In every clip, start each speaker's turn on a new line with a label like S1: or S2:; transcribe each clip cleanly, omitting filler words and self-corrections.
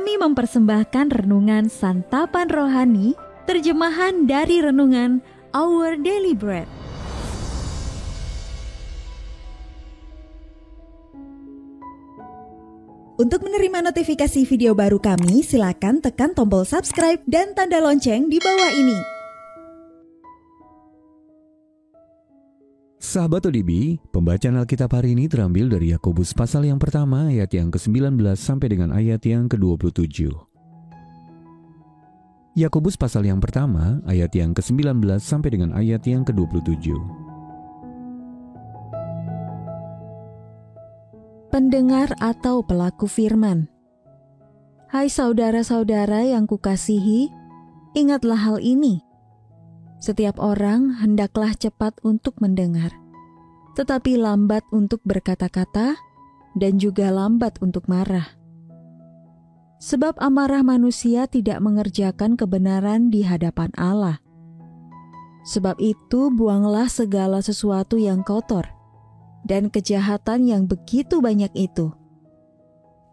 S1: Kami mempersembahkan renungan Santapan Rohani, terjemahan dari renungan Our Daily Bread.
S2: Untuk menerima notifikasi video baru kami, silakan tekan tombol subscribe dan tanda lonceng di bawah ini.
S3: Sahabat ODB, pembacaan Alkitab hari ini terambil dari Yakobus pasal yang pertama ayat yang ke-19 sampai dengan ayat yang ke-27. Yakobus pasal yang pertama ayat yang ke-19 sampai dengan ayat yang ke-27.
S1: Pendengar atau pelaku firman. Hai saudara-saudara yang kukasihi, ingatlah hal ini. Setiap orang hendaklah cepat untuk mendengar, tetapi lambat untuk berkata-kata dan juga lambat untuk marah. Sebab amarah manusia tidak mengerjakan kebenaran di hadapan Allah. Sebab itu buanglah segala sesuatu yang kotor dan kejahatan yang begitu banyak itu.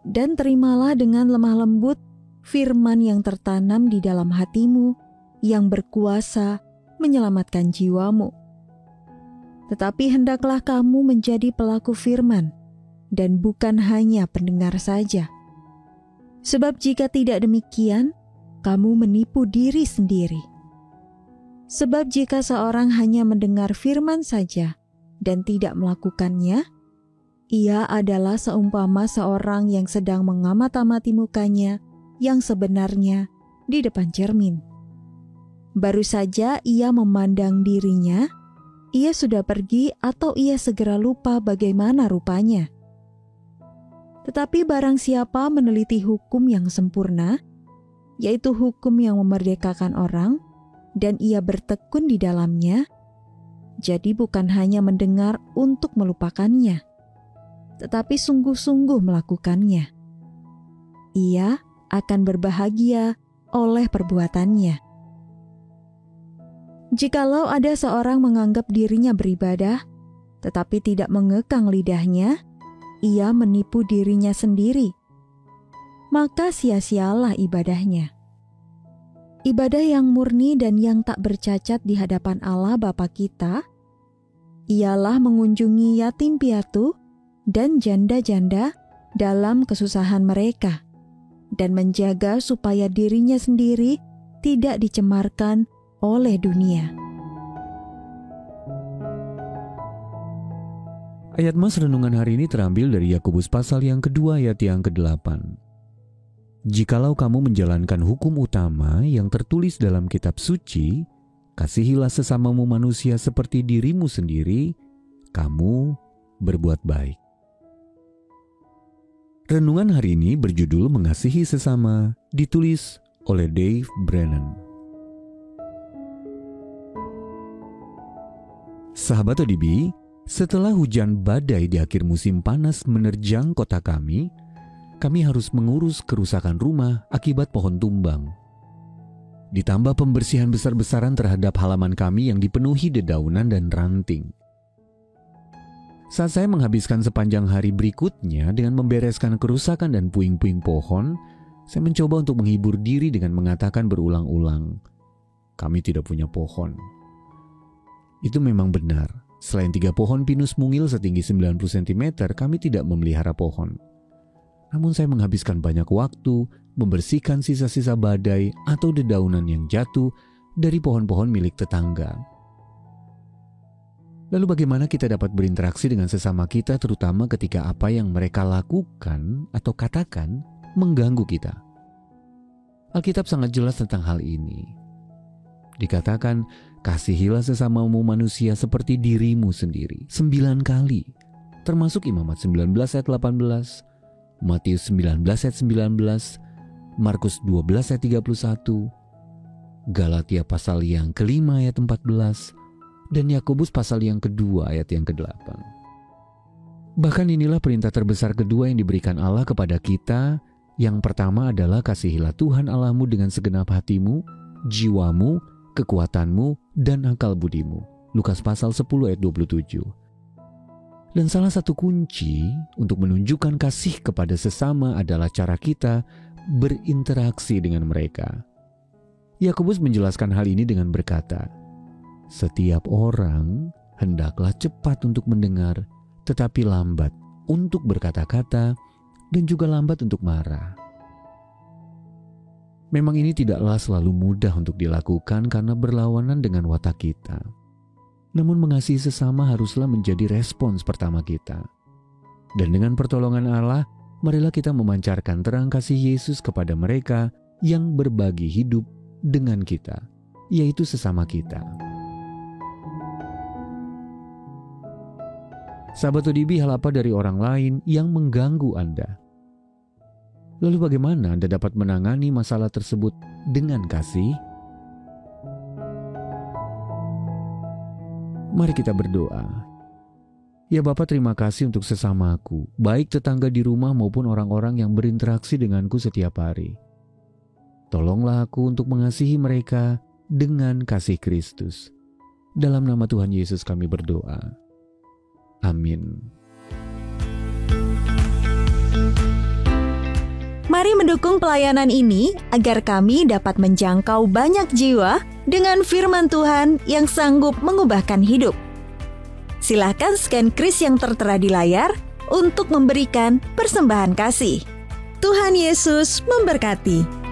S1: Dan terimalah dengan lemah lembut firman yang tertanam di dalam hatimu, yang berkuasa menyelamatkan jiwamu. Tetapi hendaklah kamu menjadi pelaku firman, dan bukan hanya pendengar saja. Sebab jika tidak demikian, kamu menipu diri sendiri. Sebab jika seorang hanya mendengar firman saja, dan tidak melakukannya, ia adalah seumpama seorang yang sedang mengamat-amati mukanya yang sebenarnya di depan cermin. Baru saja ia memandang dirinya, ia sudah pergi atau ia segera lupa bagaimana rupanya. Tetapi barang siapa meneliti hukum yang sempurna, yaitu hukum yang memerdekakan orang, dan ia bertekun di dalamnya, jadi bukan hanya mendengar untuk melupakannya, tetapi sungguh-sungguh melakukannya. Ia akan berbahagia oleh perbuatannya. Jikalau ada seorang menganggap dirinya beribadah, tetapi tidak mengekang lidahnya, ia menipu dirinya sendiri. Maka sia-sialah ibadahnya. Ibadah yang murni dan yang tak bercacat di hadapan Allah Bapa kita, ialah mengunjungi yatim piatu dan janda-janda dalam kesusahan mereka, dan menjaga supaya dirinya sendiri tidak dicemarkan oleh dunia.
S3: Ayat mas renungan hari ini terambil dari Yakobus pasal yang kedua ayat yang ke-8. Jikalau kamu menjalankan hukum utama yang tertulis dalam kitab suci, kasihilah sesamamu manusia seperti dirimu sendiri, kamu berbuat baik. Renungan hari ini berjudul Mengasihi Sesama, ditulis oleh Dave Brennan. Sahabat ODB, setelah hujan badai di akhir musim panas menerjang kota kami harus mengurus kerusakan rumah akibat pohon tumbang. Ditambah pembersihan besar-besaran terhadap halaman kami yang dipenuhi dedaunan dan ranting. Saat saya menghabiskan sepanjang hari berikutnya dengan membereskan kerusakan dan puing-puing pohon, saya mencoba untuk menghibur diri dengan mengatakan berulang-ulang, kami tidak punya pohon. Itu memang benar. Selain 3 pohon pinus mungil setinggi 90 cm, kami tidak memelihara pohon. Namun saya menghabiskan banyak waktu membersihkan sisa-sisa badai atau dedaunan yang jatuh dari pohon-pohon milik tetangga. Lalu bagaimana kita dapat berinteraksi dengan sesama kita, terutama ketika apa yang mereka lakukan atau katakan mengganggu kita? Alkitab sangat jelas tentang hal ini. Dikatakan, kasihilah sesamamu manusia seperti dirimu sendiri 9 kali, termasuk Imamat 19 ayat 18, Matius 19 ayat 19, Markus 12 ayat 31, Galatia pasal yang ke-5 ayat 14, dan Yakobus pasal yang kedua ayat yang ke-8. Bahkan inilah perintah terbesar kedua yang diberikan Allah kepada kita. Yang pertama adalah kasihilah Tuhan Allahmu dengan segenap hatimu, jiwamu, kekuatanmu, dan akal budimu. Lukas pasal 10 ayat 27. Dan salah satu kunci untuk menunjukkan kasih kepada sesama adalah cara kita berinteraksi dengan mereka. Yakobus menjelaskan hal ini dengan berkata, "Setiap orang hendaklah cepat untuk mendengar, tetapi lambat untuk berkata-kata, dan juga lambat untuk marah." Memang ini tidaklah selalu mudah untuk dilakukan karena berlawanan dengan watak kita. Namun mengasihi sesama haruslah menjadi respons pertama kita. Dan dengan pertolongan Allah, marilah kita memancarkan terang kasih Yesus kepada mereka yang berbagi hidup dengan kita, yaitu sesama kita. Sahabat ODB, hal apa dari orang lain yang mengganggu Anda? Lalu bagaimana Anda dapat menangani masalah tersebut dengan kasih? Mari kita berdoa. Ya Bapa, terima kasih untuk sesamaku, baik tetangga di rumah maupun orang-orang yang berinteraksi denganku setiap hari. Tolonglah aku untuk mengasihi mereka dengan kasih Kristus. Dalam nama Tuhan Yesus kami berdoa. Amin.
S2: Mari mendukung pelayanan ini agar kami dapat menjangkau banyak jiwa dengan firman Tuhan yang sanggup mengubahkan hidup. Silakan scan kris yang tertera di layar untuk memberikan persembahan kasih. Tuhan Yesus memberkati.